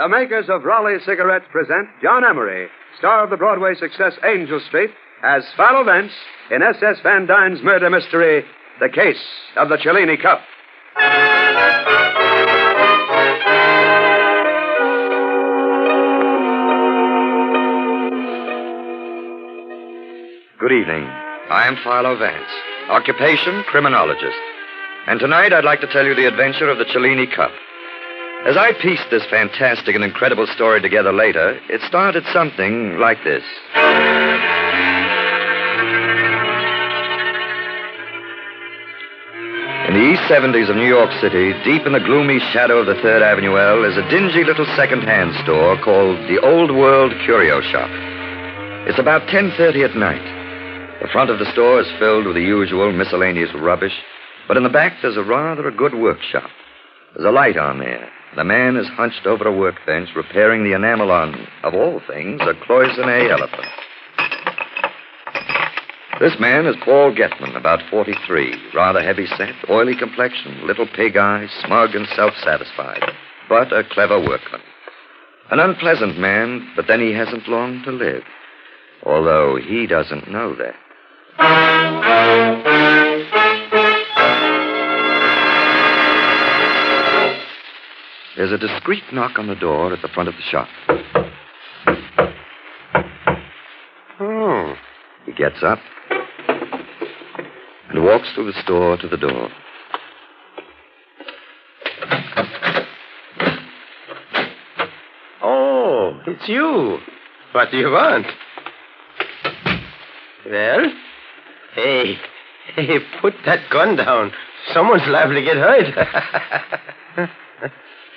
The makers of Raleigh cigarettes present John Emery, star of the Broadway success Angel Street, as Philo Vance in S.S. Van Dyne's murder mystery, The Case of the Cellini Cup. Good evening. I am Philo Vance, occupation criminologist. And tonight I'd like to tell you the adventure of the Cellini Cup. As I pieced this fantastic and incredible story together later, it started something like this. In the East 70s of New York City, deep in the gloomy shadow of the 3rd Avenue L, is a dingy little second-hand store called the Old World Curio Shop. It's about 10:30 at night. The front of the store is filled with the usual miscellaneous rubbish, but in the back there's a good workshop. There's a light on there. The man is hunched over a workbench repairing the enamel on, of all things, a cloisonne elephant. This man is Paul Gman, about 43, rather heavy-set, oily complexion, little pig eyes, smug and self-satisfied, but a clever workman. An unpleasant man, but then he hasn't long to live, although he doesn't know that. There's a discreet knock on the door at the front of the shop. Oh. He gets up and walks through the store to the door. Oh, it's you. What do you want? Well? Hey, put that gun down. Someone's liable to get hurt.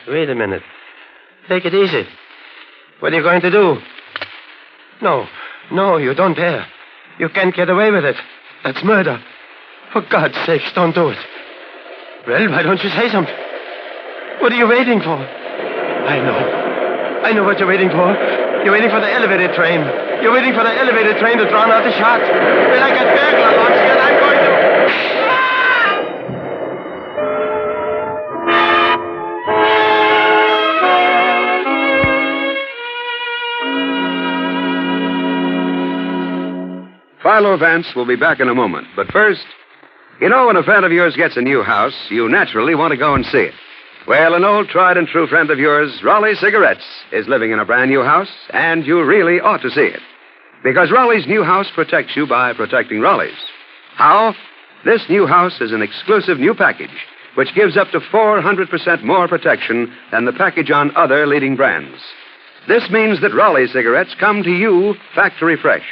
Wait a minute. Take it easy. What are you going to do? No, you don't dare. You can't get away with it. That's murder. For God's sakes, don't do it. Well, why don't you say something? What are you waiting for? I know what you're waiting for. You're waiting for the elevator train. You're waiting for the elevator train to drown out the shot. Well, I got burglar alarms here, and I'm going to... Philo Vance will be back in a moment. But first, you know when a friend of yours gets a new house, you naturally want to go and see it. Well, an old tried-and-true friend of yours, Raleigh Cigarettes, is living in a brand-new house, and you really ought to see it. Because Raleigh's new house protects you by protecting Raleigh's. How? This new house is an exclusive new package, which gives up to 400% more protection than the package on other leading brands. This means that Raleigh cigarettes come to you factory fresh.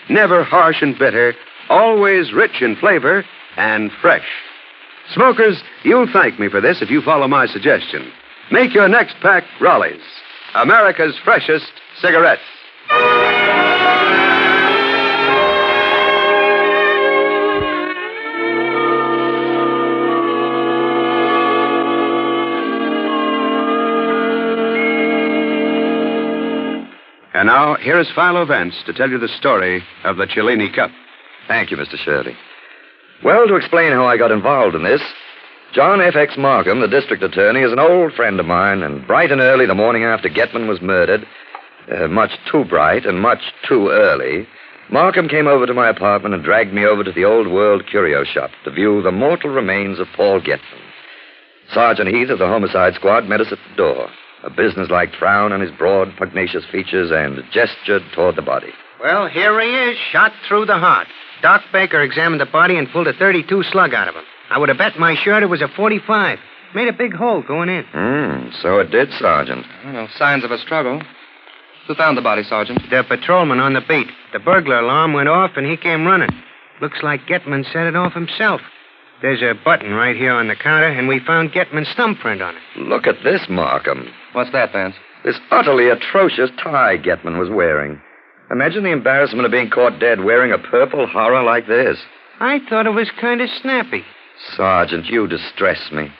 Never harsh and bitter, always rich in flavor and fresh. Smokers, you'll thank me for this if you follow my suggestion. Make your next pack Raleigh's, America's freshest cigarettes. And now, here is Philo Vance to tell you the story of the Cellini Cup. Thank you, Mr. Shirley. Well, to explain how I got involved in this, John F.X. Markham, the district attorney, is an old friend of mine, and bright and early the morning after Gman was murdered, much too bright and much too early, Markham came over to my apartment and dragged me over to the Old World Curio Shop to view the mortal remains of Paul Gman. Sergeant Heath of the homicide squad met us at the door, a businesslike frown on his broad, pugnacious features, and gestured toward the body. Well, here he is, shot through the heart. Doc Baker examined the body and pulled a .32 slug out of him. I would have bet my shirt it was a .45. Made a big hole going in. So it did, Sergeant. No signs of a struggle. Who found the body, Sergeant? The patrolman on the beat. The burglar alarm went off and he came running. Looks like Gman set it off himself. There's a button right here on the counter, and we found Gman's thumbprint on it. Look at this, Markham. What's that, Vance? This utterly atrocious tie Gman was wearing. Imagine the embarrassment of being caught dead wearing a purple horror like this. I thought it was kind of snappy. Sergeant, you distress me.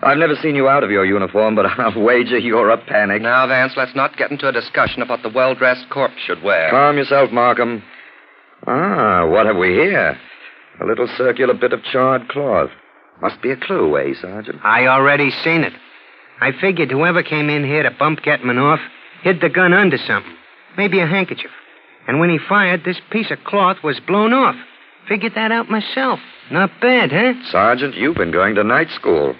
I've never seen you out of your uniform, but I'll wager you're a panic. Now, Vance, let's not get into a discussion of what the well-dressed corpse should wear. Calm yourself, Markham. What have we here? A little circular bit of charred cloth. Must be a clue, eh, Sergeant? I already seen it. I figured whoever came in here to bump Getman off hid the gun under something. Maybe a handkerchief. And when he fired, this piece of cloth was blown off. Figured that out myself. Not bad, huh? Sergeant, you've been going to night school.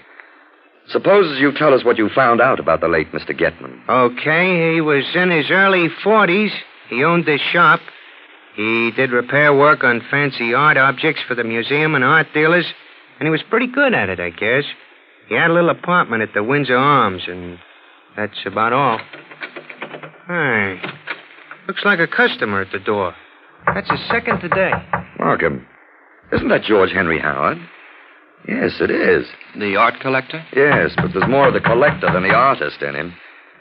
Suppose you tell us what you found out about the late Mr. Getman. Okay, he was in his early 40s. He owned this shop. He did repair work on fancy art objects for the museum and art dealers, and he was pretty good at it, I guess. He had a little apartment at the Windsor Arms, and that's about all. Hey, looks like a customer at the door. That's his second today. Markham, isn't that George Henry Howard? Yes, it is. The art collector? Yes, but there's more of the collector than the artist in him.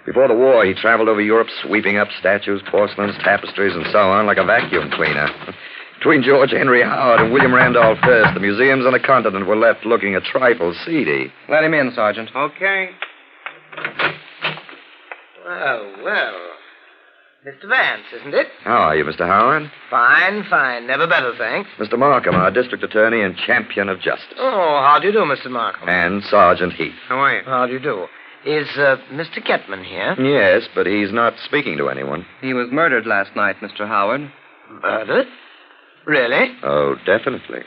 Before the war, he traveled over Europe sweeping up statues, porcelains, tapestries, and so on like a vacuum cleaner. Between George Henry Howard and William Randolph Hearst, the museums on the continent were left looking a trifle seedy. Let him in, Sergeant. Okay. Well. Mr. Vance, isn't it? How are you, Mr. Howard? Fine. Never better, thanks. Mr. Markham, our district attorney and champion of justice. Oh, how do you do, Mr. Markham? And Sergeant Heath. How are you? How do you do? Is Mr. Getman here? Yes, but he's not speaking to anyone. He was murdered last night, Mr. Howard. Murdered? Really? Oh, definitely.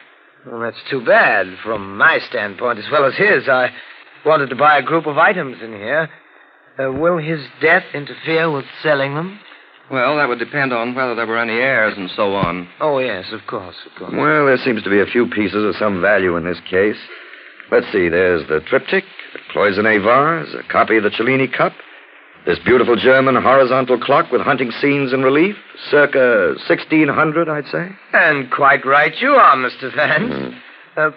Well, that's too bad from my standpoint as well as his. I wanted to buy a group of items in here. Will his death interfere with selling them? Well, that would depend on whether there were any heirs and so on. Oh, yes, of course. Well, there seems to be a few pieces of some value in this case. Let's see, there's the triptych, the cloisonne vase, a copy of the Cellini cup, this beautiful German horizontal clock with hunting scenes in relief, circa 1600, I'd say. And quite right you are, Mr. Vance.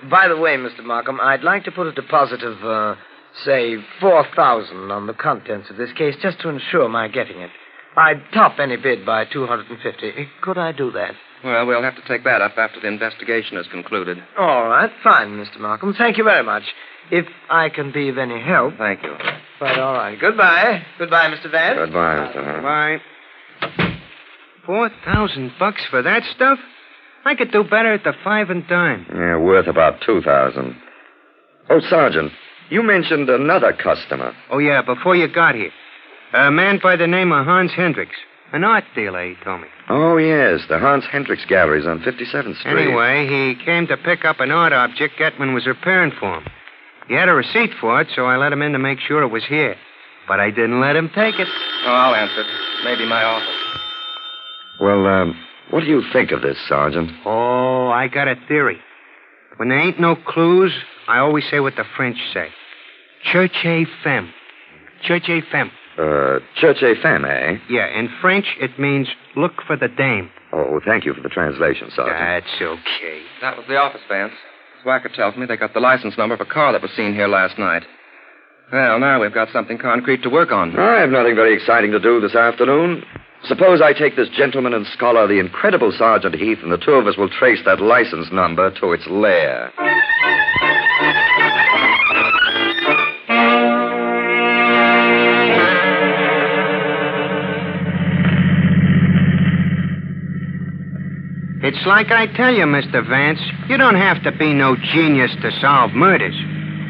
By the way, Mr. Markham, I'd like to put a deposit of, say, $4,000 on the contents of this case just to ensure my getting it. I'd top any bid by $250. Could I do that? Well, we'll have to take that up after the investigation is concluded. All right, fine, Mr. Markham. Thank you very much. If I can be of any help. Thank you. Right, all right. Goodbye. Goodbye, Mr. Vance. Goodbye, Mr. Howard. Bye. $4,000 for that stuff? I could do better at the 5 and dime. Yeah, worth about $2,000. Oh, Sergeant, you mentioned another customer. Oh, yeah, before you got here. A man by the name of Hans Hendricks. An art dealer, he told me. Oh, yes, the Hans Hendricks Galleries on 57th Street. Anyway, he came to pick up an art object Getman was repairing for him. He had a receipt for it, so I let him in to make sure it was here. But I didn't let him take it. Oh, I'll answer. Maybe my office. Well, what do you think of this, Sergeant? Oh, I got a theory. When there ain't no clues, I always say what the French say. Cherchez femme. Cherchez femme. Cherchez femme, eh? Yeah, in French, it means look for the dame. Oh, thank you for the translation, Sergeant. That's okay. That was the office, Vance. Swacker tells me they got the license number of a car that was seen here last night. Well, now we've got something concrete to work on. I have nothing very exciting to do this afternoon. Suppose I take this gentleman and scholar, the incredible Sergeant Heath, and the two of us will trace that license number to its lair. It's like I tell you, Mr. Vance. You don't have to be no genius to solve murders.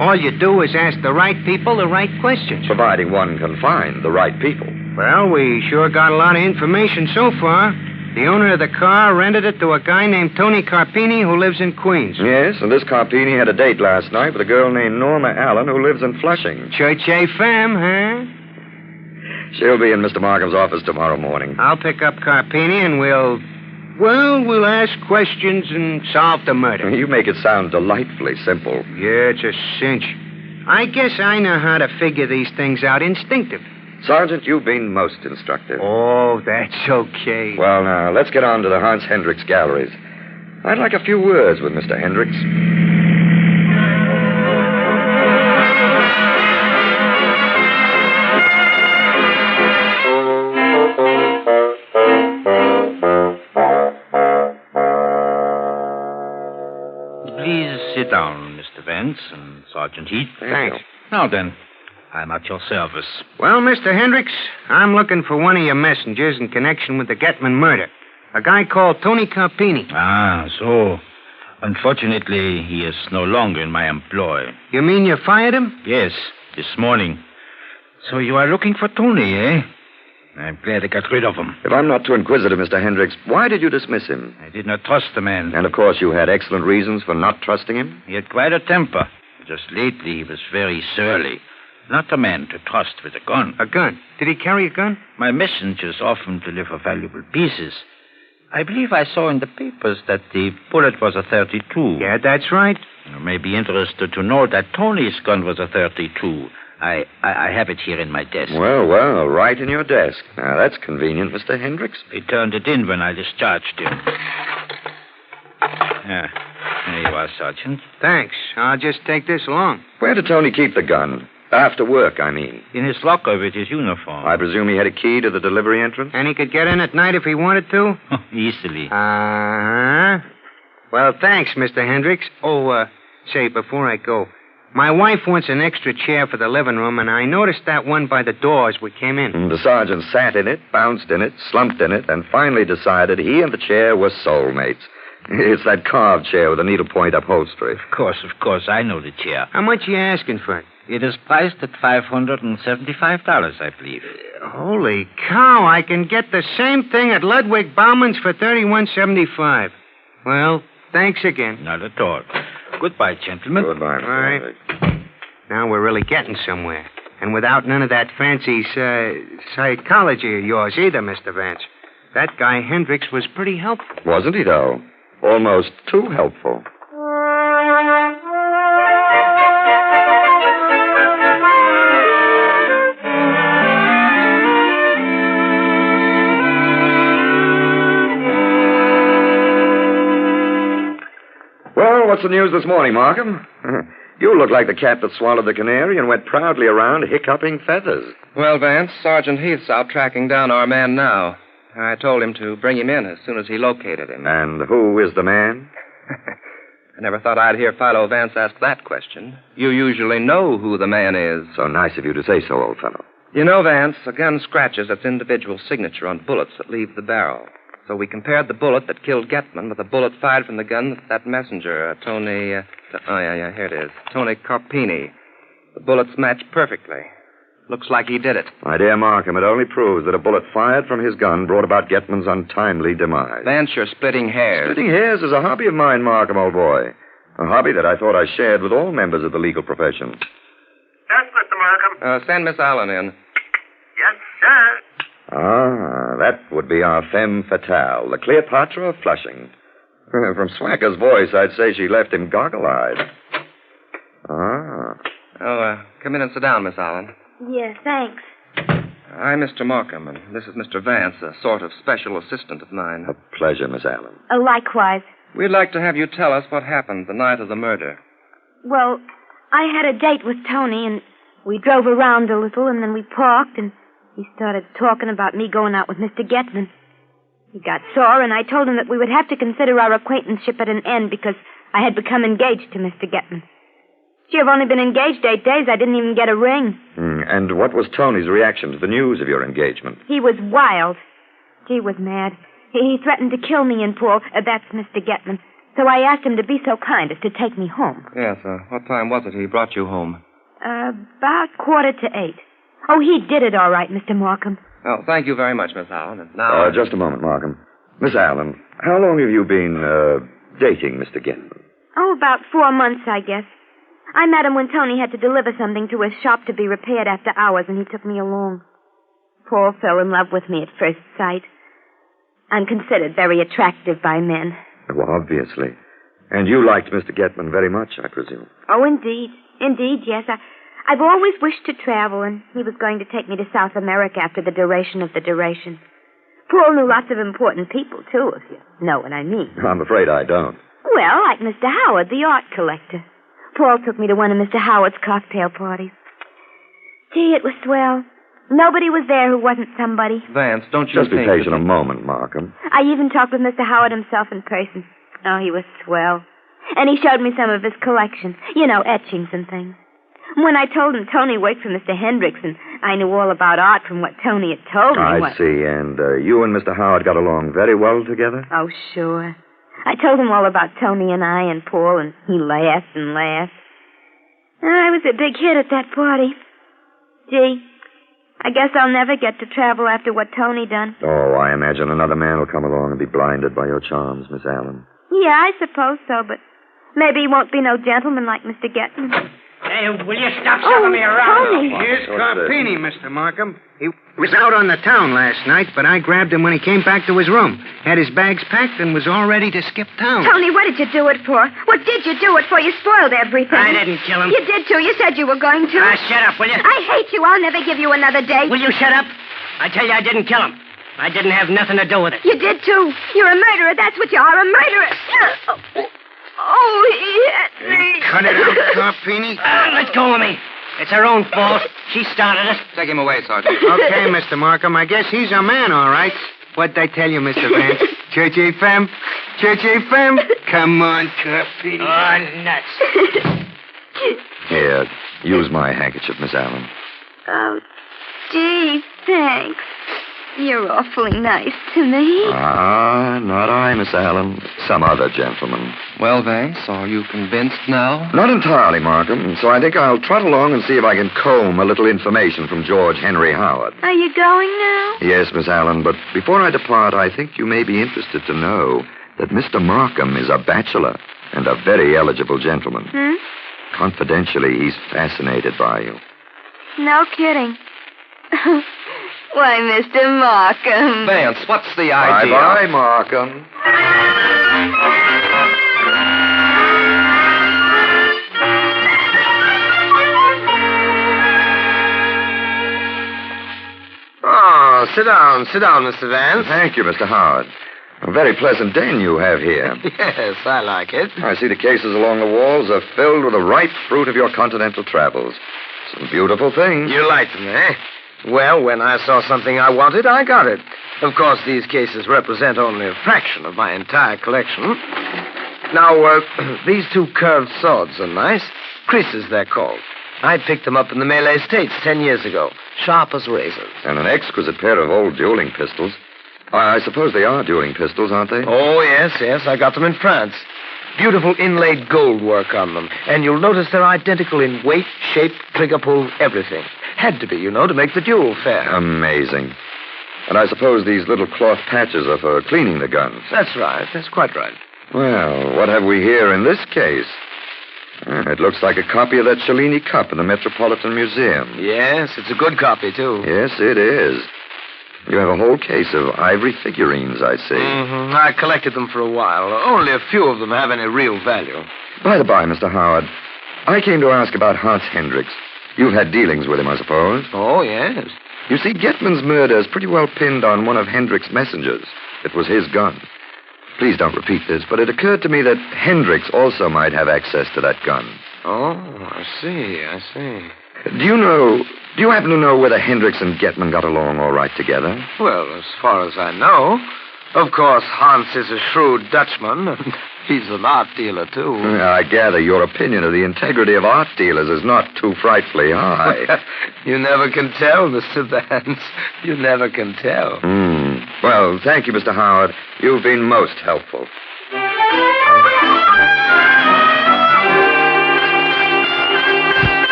All you do is ask the right people the right questions. Providing one can find the right people. Well, we sure got a lot of information so far. The owner of the car rented it to a guy named Tony Carpini who lives in Queens. Yes, and this Carpini had a date last night with a girl named Norma Allen who lives in Flushing. Cherchez femme, huh? She'll be in Mr. Markham's office tomorrow morning. I'll pick up Carpini and we'll ask questions and solve the murder. You make it sound delightfully simple. Yeah, it's a cinch. I guess I know how to figure these things out instinctive. Sergeant, you've been most instructive. Oh, that's okay. Well, now, let's get on to the Hans Hendricks Galleries. I'd like a few words with Mr. Hendricks. Please sit down, Mr. Vance and Sergeant Heath. Thanks. Now then, I'm at your service. Well, Mr. Hendricks, I'm looking for one of your messengers in connection with the Getman murder. A guy called Tony Carpini. Ah, so. Unfortunately, he is no longer in my employ. You mean you fired him? Yes, this morning. So you are looking for Tony, eh? I'm glad I got rid of him. If I'm not too inquisitive, Mr. Hendricks, why did you dismiss him? I did not trust the man. And, of course, you had excellent reasons for not trusting him? He had quite a temper. Just lately, he was very surly. Not a man to trust with a gun. A gun? Did he carry a gun? My messengers often deliver valuable pieces. I believe I saw in the papers that the bullet was a 32. Yeah, that's right. You may be interested to know that Tony's gun was a 32. I have it here in my desk. Well, right in your desk. Now, that's convenient, Mr. Hendricks. He turned it in when I discharged him. Yeah, there you are, Sergeant. Thanks. I'll just take this along. Where did Tony keep the gun? After work, I mean. In his locker with his uniform. I presume he had a key to the delivery entrance? And he could get in at night if he wanted to? Easily. Uh-huh. Well, thanks, Mr. Hendricks. Oh, say, before I go, my wife wants an extra chair for the living room, and I noticed that one by the door as we came in. The sergeant sat in it, bounced in it, slumped in it, and finally decided he and the chair were soulmates. It's that carved chair with the needlepoint upholstery. Of course, I know the chair. How much you asking for it? It is priced at $575, I believe. Holy cow, I can get the same thing at Ludwig Bauman's for $31.75. Well, thanks again. Not at all. Goodbye, gentlemen. Goodbye, Mr. All right. Hendricks. Now we're really getting somewhere. And without none of that fancy psychology of yours either, Mr. Vance. That guy Hendricks was pretty helpful. Wasn't he, though? Almost too helpful. Well, what's the news this morning, Markham? You look like the cat that swallowed the canary and went proudly around hiccuping feathers. Well, Vance, Sergeant Heath's out tracking down our man now. I told him to bring him in as soon as he located him. And who is the man? I never thought I'd hear Philo Vance ask that question. You usually know who the man is. So nice of you to say so, old fellow. You know, Vance, a gun scratches its individual signature on bullets that leave the barrel. So we compared the bullet that killed Getman with a bullet fired from the gun that messenger, Tony... here it is. Tony Carpini. The bullets match perfectly. Looks like he did it. My dear Markham, it only proves that a bullet fired from his gun brought about Getman's untimely demise. Vance, you're splitting hairs. Splitting hairs is a hobby of mine, Markham, old boy. A hobby that I thought I shared with all members of the legal profession. Yes, Mr. Markham. Send Miss Allen in. Yes, sir. Ah, that would be our femme fatale, the Cleopatra of Flushing. From Swacker's voice, I'd say she left him goggle-eyed. Ah. Come in and sit down, Miss Allen. Yes, thanks. I'm Mr. Markham, and this is Mr. Vance, a sort of special assistant of mine. A pleasure, Miss Allen. Likewise. We'd like to have you tell us what happened the night of the murder. Well, I had a date with Tony, and we drove around a little, and then we parked, and he started talking about me going out with Mr. Getman. He got sore, and I told him that we would have to consider our acquaintanceship at an end because I had become engaged to Mr. Getman. Gee, I've only been engaged 8 days. I didn't even get a ring. And what was Tony's reaction to the news of your engagement? He was wild. He was mad. He threatened to kill me and Paul. That's Mr. Getman. So I asked him to be so kind as to take me home. Yes, what time was it he brought you home? About 7:45. Oh, he did it all right, Mr. Markham. Oh, thank you very much, Miss Allen. And now... Just a moment, Markham. Miss Allen, how long have you been, dating Mr. Getman? Oh, about 4 months, I guess. I met him when Tony had to deliver something to his shop to be repaired after hours, and he took me along. Paul fell in love with me at first sight. I'm considered very attractive by men. Well, obviously. And you liked Mr. Getman very much, I presume. Oh, indeed. Indeed, yes. I've always wished to travel, and he was going to take me to South America after the duration of the duration. Paul knew lots of important people, too, if you know what I mean. I'm afraid I don't. Well, like Mr. Howard, the art collector. Paul took me to one of Mr. Howard's cocktail parties. Gee, it was swell. Nobody was there who wasn't somebody. Vance, don't you Just be think... patient a moment, Markham. I even talked with Mr. Howard himself in person. Oh, he was swell. And he showed me some of his collection. You know, etchings and things. When I told him Tony worked for Mr. Hendricks, and I knew all about art from what Tony had told me. I see. And you and Mr. Howard got along very well together? Oh, sure. I told him all about Tony and I and Paul, and he laughed and laughed. I was a big hit at that party. Gee, I guess I'll never get to travel after what Tony done. Oh, I imagine another man will come along and be blinded by your charms, Miss Allen. Yeah, I suppose so, but maybe he won't be no gentleman like Mr. Getman. Hey, will you stop shoving me around? Tony. Here's What's Carpini, Mr. Markham. He was out on the town last night, but I grabbed him when he came back to his room. Had his bags packed and was all ready to skip town. Tony, what did you do it for? What did you do it for? You spoiled everything. I didn't kill him. You did, too. You said you were going to. Shut up, will you? I hate you. I'll never give you another date. Will you shut up? I tell you, I didn't kill him. I didn't have nothing to do with it. You did, too. You're a murderer. That's what you are, a murderer. Oh, he hit me. Cut it out, Carpini. Let go of me. It's her own fault. She started it. Take him away, Sergeant. Okay, Mr. Markham, I guess he's our man, all right. What'd I tell you, Mr. Vance? Church femme? Church femme? Come on, Carpini. Oh, nuts. Here, use my handkerchief, Miss Allen. Oh, gee, thanks. You're awfully nice to me. Ah, not I, Miss Allen. Some other gentleman. Well, Vance, are you convinced now? Not entirely, Markham, so I think I'll trot along and see if I can comb a little information from George Henry Howard. Are you going now? Yes, Miss Allen, but before I depart, I think you may be interested to know that Mr. Markham is a bachelor and a very eligible gentleman. Confidentially, he's fascinated by you. No kidding. Why, Mr. Markham. Vance, what's the idea? Bye-bye, Markham. Oh, sit down, Mr. Vance. Thank you, Mr. Howard. A very pleasant den you have here. Yes, I like it. I see the cases along the walls are filled with the ripe fruit of your continental travels. Some beautiful things. You like them, eh? Well, when I saw something I wanted, I got it. Of course, these cases represent only a fraction of my entire collection. Now, these two curved swords are nice. Creases, they're called. I picked them up in the Malay States 10 years ago. Sharp as razors. And an exquisite pair of old dueling pistols. I suppose they are dueling pistols, aren't they? Oh, yes. I got them in France. Beautiful inlaid gold work on them. And you'll notice they're identical in weight, shape, trigger pull, everything. Had to be, to make the duel fair. Amazing. And I suppose these little cloth patches are for cleaning the guns. That's right. That's quite right. Well, what have we here in this case? It looks like a copy of that Cellini cup in the Metropolitan Museum. Yes, it's a good copy, too. Yes, it is. You have a whole case of ivory figurines, I see. Mm-hmm. I collected them for a while. Only a few of them have any real value. By the by, Mr. Howard, I came to ask about Hans Hendricks. You've had dealings with him, I suppose. Oh, yes. You see, Getman's murder is pretty well pinned on one of Hendricks' messengers. It was his gun. Please don't repeat this, but it occurred to me that Hendricks also might have access to that gun. Oh, I see. Do you happen to know whether Hendricks and Getman got along all right together? Well, as far as I know. Of course, Hans is a shrewd Dutchman, and he's an art dealer, too. I gather your opinion of the integrity of art dealers is not too frightfully high. You never can tell, Mr. Vance. You never can tell. Well, thank you, Mr. Howard. You've been most helpful.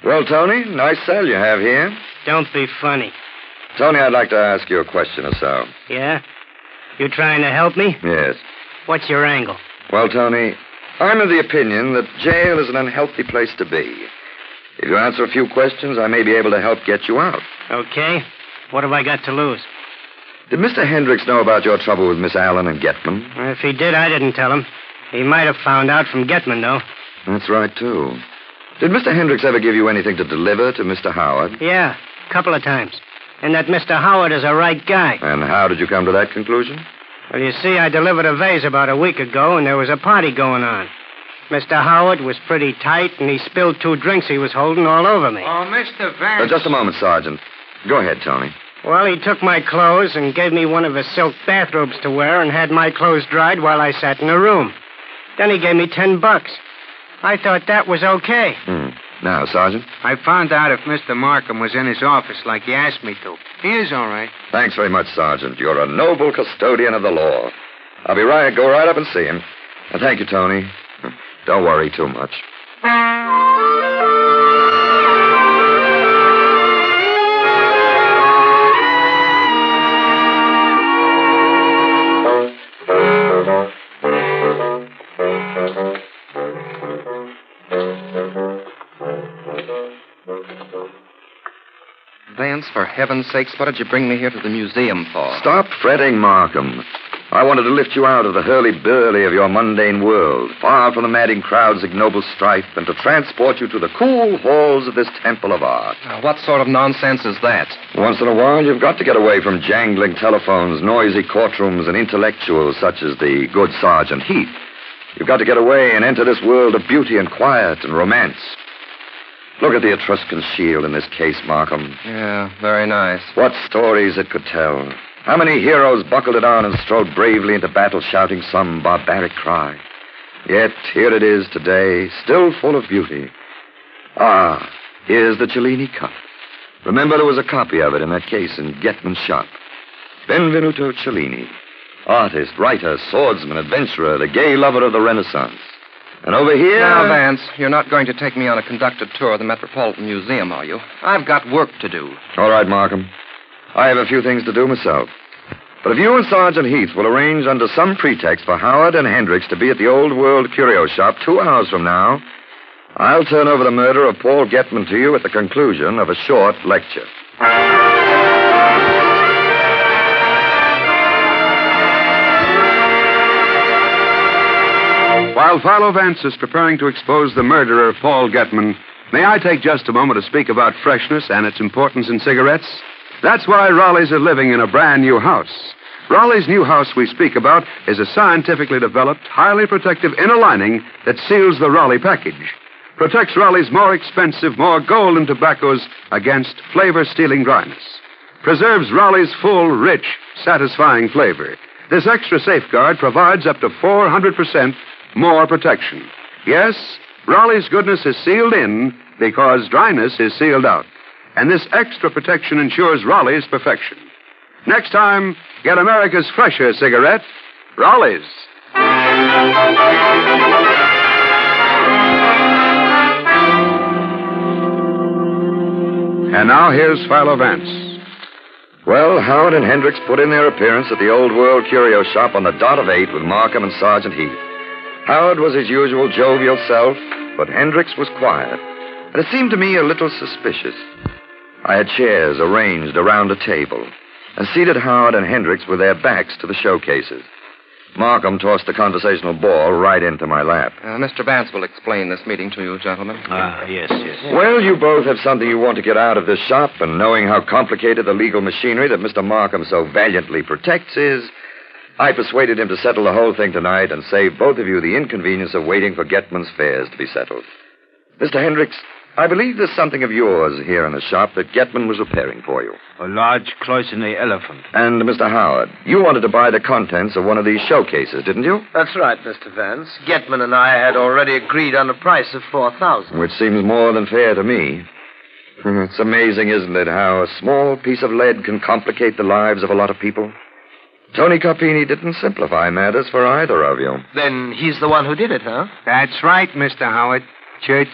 Well, Tony, nice cell you have here. Don't be funny. Tony, I'd like to ask you a question or so. Yeah? You trying to help me? Yes. What's your angle? Well, Tony, I'm of the opinion that jail is an unhealthy place to be. If you answer a few questions, I may be able to help get you out. Okay. What have I got to lose? Did Mr. Hendricks know about your trouble with Miss Allen and Getman? If he did, I didn't tell him. He might have found out from Getman, though. That's right, too. Did Mr. Hendricks ever give you anything to deliver to Mr. Howard? Yeah, a couple of times. And that Mr. Howard is a right guy. And how did you come to that conclusion? Well, you see, I delivered a vase about a week ago, and there was a party going on. Mr. Howard was pretty tight, and he spilled 2 drinks he was holding all over me. Oh, Mr. Vance. Just a moment, Sergeant. Go ahead, Tony. Well, he took my clothes and gave me one of his silk bathrobes to wear and had my clothes dried while I sat in a room. Then he gave me $10. I thought that was okay. Now, Sergeant? I found out if Mr. Markham was in his office like he asked me to. He is all right. Thanks very much, Sergeant. You're a noble custodian of the law. I'll go right up and see him. And thank you, Tony. Don't worry too much. Vance, for heaven's sakes, what did you bring me here to the museum for? Stop fretting, Markham. I wanted to lift you out of the hurly-burly of your mundane world, far from the madding crowd's ignoble strife, and to transport you to the cool halls of this temple of art. What sort of nonsense is that? Once in a while, you've got to get away from jangling telephones, noisy courtrooms, and intellectuals such as the good Sergeant Heath. You've got to get away and enter this world of beauty and quiet and romance. Look at the Etruscan shield in this case, Markham. Yeah, very nice. What stories it could tell. How many heroes buckled it on and strode bravely into battle shouting some barbaric cry. Yet here it is today, still full of beauty. Ah, here's the Cellini cup. Remember, there was a copy of it in that case in Getman's shop. Benvenuto Cellini. Artist, writer, swordsman, adventurer, the gay lover of the Renaissance. And over here... Now, Vance, you're not going to take me on a conducted tour of the Metropolitan Museum, are you? I've got work to do. All right, Markham. I have a few things to do myself. But if you and Sergeant Heath will arrange under some pretext for Howard and Hendricks to be at the Old World Curio Shop 2 hours from now, I'll turn over the murder of Paul Gman to you at the conclusion of a short lecture. While Philo Vance is preparing to expose the murderer of Paul Gman, may I take just a moment to speak about freshness and its importance in cigarettes? That's why Raleighs are living in a brand new house. Raleigh's new house we speak about is a scientifically developed, highly protective inner lining that seals the Raleigh package. Protects Raleigh's more expensive, more golden tobaccos against flavor-stealing dryness. Preserves Raleigh's full, rich, satisfying flavor. This extra safeguard provides up to 400% more protection. Yes, Raleigh's goodness is sealed in because dryness is sealed out. And this extra protection ensures Raleigh's perfection. Next time, get America's fresher cigarette, Raleigh's. And now here's Philo Vance. Well, Howard and Hendricks put in their appearance at the Old World Curio Shop on the dot of 8 with Markham and Sergeant Heath. Howard was his usual jovial self, but Hendricks was quiet. And it seemed to me a little suspicious. I had chairs arranged around a table, and seated Howard and Hendricks with their backs to the showcases. Markham tossed the conversational ball right into my lap. Mr. Vance will explain this meeting to you, gentlemen. Yes. Well, you both have something you want to get out of this shop, and knowing how complicated the legal machinery that Mr. Markham so valiantly protects is, I persuaded him to settle the whole thing tonight and save both of you the inconvenience of waiting for Getman's fares to be settled. Mr. Hendricks, I believe there's something of yours here in the shop that Gman was repairing for you. A large Cloisonne elephant. And, Mr. Howard, you wanted to buy the contents of one of these showcases, didn't you? That's right, Mr. Vance. Getman and I had already agreed on a price of $4,000. Which seems more than fair to me. It's amazing, isn't it, how a small piece of lead can complicate the lives of a lot of people? Tony Carpini didn't simplify matters for either of you. Then he's the one who did it, huh? That's right, Mr. Howard. Church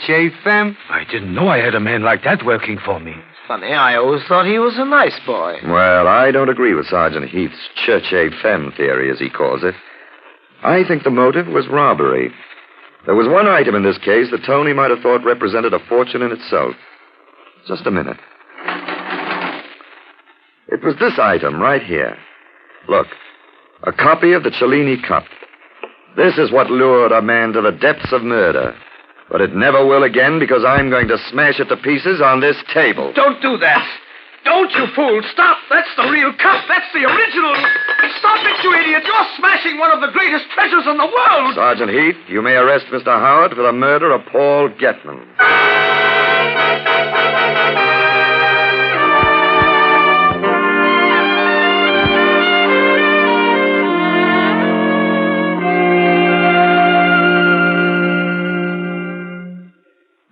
femme. I didn't know I had a man like that working for me. Funny, I always thought he was a nice boy. Well, I don't agree with Sergeant Heath's church femme theory, as he calls it. I think the motive was robbery. There was one item in this case that Tony might have thought represented a fortune in itself. Just a minute. It was this item right here. Look, a copy of the Cellini cup. This is what lured a man to the depths of murder. But it never will again because I'm going to smash it to pieces on this table. Don't do that. Don't, you fool. Stop. That's the real cup. That's the original. Stop it, you idiot. You're smashing one of the greatest treasures in the world. Sergeant Heath, you may arrest Mr. Howard for the murder of Paul Gman.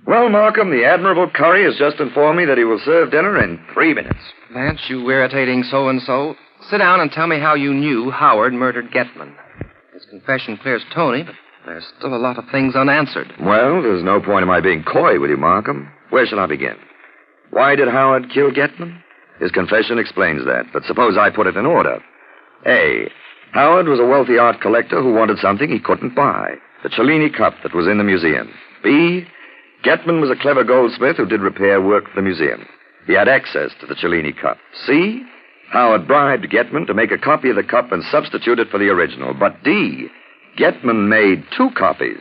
Well, Markham, the Admirable Curry has just informed me that he will serve dinner in 3 minutes. Vance, you irritating so-and-so. Sit down and tell me how you knew Howard murdered Gman. His confession clears Tony, but There's still a lot of things unanswered. Well, there's no point in my being coy with you, Markham. Where shall I begin? Why did Howard kill Getman? His confession explains that, but suppose I put it in order. A. Howard was a wealthy art collector who wanted something he couldn't buy. The Cellini cup that was in the museum. B. Getman was a clever goldsmith who did repair work for the museum. He had access to the Cellini cup. C. Howard bribed Getman to make a copy of the cup and substitute it for the original. But D. Getman made 2 copies,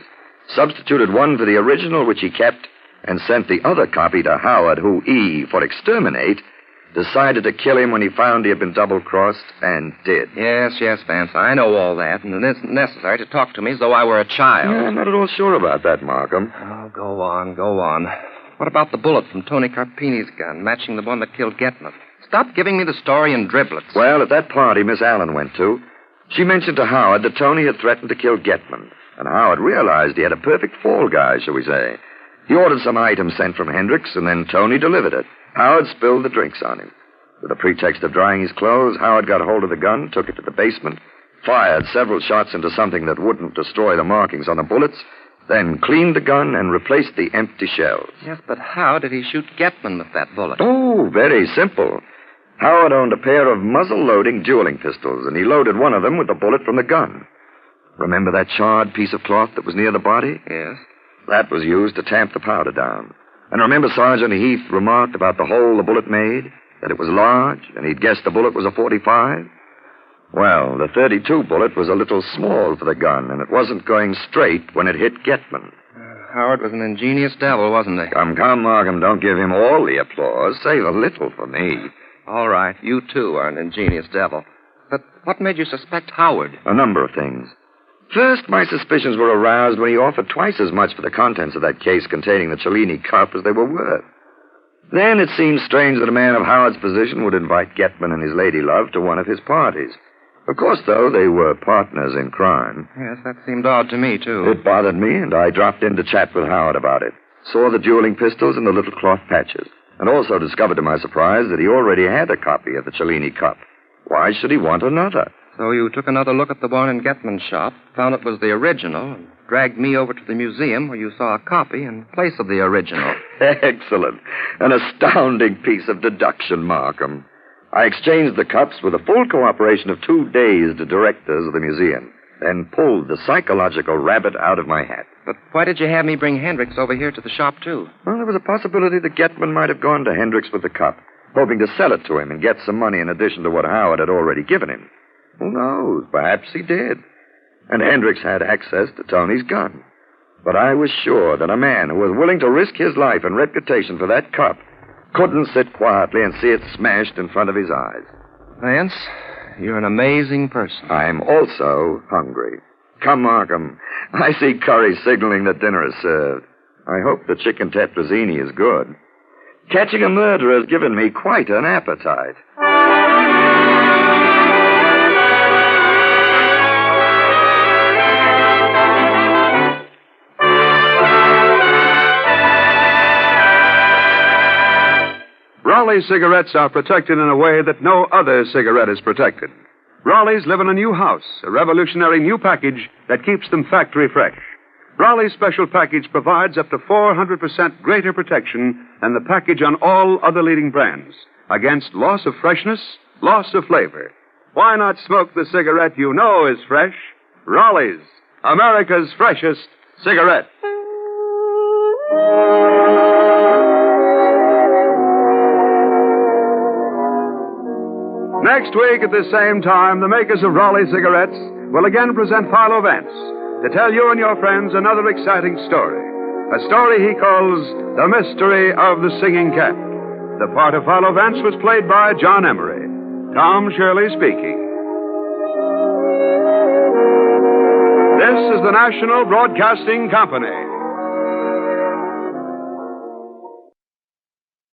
substituted one for the original, which he kept, and sent the other copy to Howard, who, E, for exterminate, decided to kill him when he found he had been double-crossed, and did. Yes, Vance, I know all that, and it isn't necessary to talk to me as though I were a child. Yeah, I'm not at all sure about that, Markham. Oh, go on. What about the bullet from Tony Carpini's gun, matching the one that killed Getman? Stop giving me the story in driblets. Well, at that party Miss Allen went to, she mentioned to Howard that Tony had threatened to kill Getman, and Howard realized he had a perfect fall guy, shall we say. He ordered some item sent from Hendricks, and then Tony delivered it. Howard spilled the drinks on him. With the pretext of drying his clothes, Howard got hold of the gun, took it to the basement, fired several shots into something that wouldn't destroy the markings on the bullets, then cleaned the gun and replaced the empty shells. Yes, but how did he shoot Getman with that bullet? Oh, very simple. Howard owned a pair of muzzle-loading dueling pistols, and he loaded one of them with the bullet from the gun. Remember that charred piece of cloth that was near the body? Yes. That was used to tamp the powder down. And remember Sergeant Heath remarked about the hole the bullet made? That it was large, and he'd guessed the bullet was a .45? Well, the .32 bullet was a little small for the gun, and it wasn't going straight when it hit Getman. Howard was an ingenious devil, wasn't he? Come, Markham, don't give him all the applause. Save a little for me. All right, you too are an ingenious devil. But what made you suspect Howard? A number of things. First, my suspicions were aroused when he offered twice as much for the contents of that case containing the Cellini cup as they were worth. Then it seemed strange that a man of Howard's position would invite Getman and his lady love to one of his parties. Of course, though, they were partners in crime. Yes, that seemed odd to me, too. It bothered me, and I dropped in to chat with Howard about it. Saw the dueling pistols and the little cloth patches, and also discovered to my surprise that he already had a copy of the Cellini cup. Why should he want another? So you took another look at the one in Getman's shop, found it was the original, and dragged me over to the museum where you saw a copy in place of the original. Excellent. An astounding piece of deduction, Markham. I exchanged the cups with the full cooperation of 2 dazed directors of the museum, then pulled the psychological rabbit out of my hat. But why did you have me bring Hendricks over here to the shop, too? Well, there was a possibility that Getman might have gone to Hendricks with the cup, hoping to sell it to him and get some money in addition to what Howard had already given him. Who knows? Perhaps he did. And Hendricks had access to Tony's gun. But I was sure that a man who was willing to risk his life and reputation for that cup couldn't sit quietly and see it smashed in front of his eyes. Vance, you're an amazing person. I'm also hungry. Come, Markham. I see curry signaling that dinner is served. I hope the chicken tetrazzini is good. Catching a murderer has given me quite an appetite. Raleigh cigarettes are protected in a way that no other cigarette is protected. Raleigh's live in a new house, a revolutionary new package that keeps them factory fresh. Raleigh's special package provides up to 400% greater protection than the package on all other leading brands against loss of freshness, loss of flavor. Why not smoke the cigarette you know is fresh? Raleigh's, America's freshest cigarette. Next week at the same time, the makers of Raleigh cigarettes will again present Philo Vance to tell you and your friends another exciting story. A story he calls The Mystery of the Singing Cat. The part of Philo Vance was played by John Emery. Tom Shirley speaking. This is the National Broadcasting Company.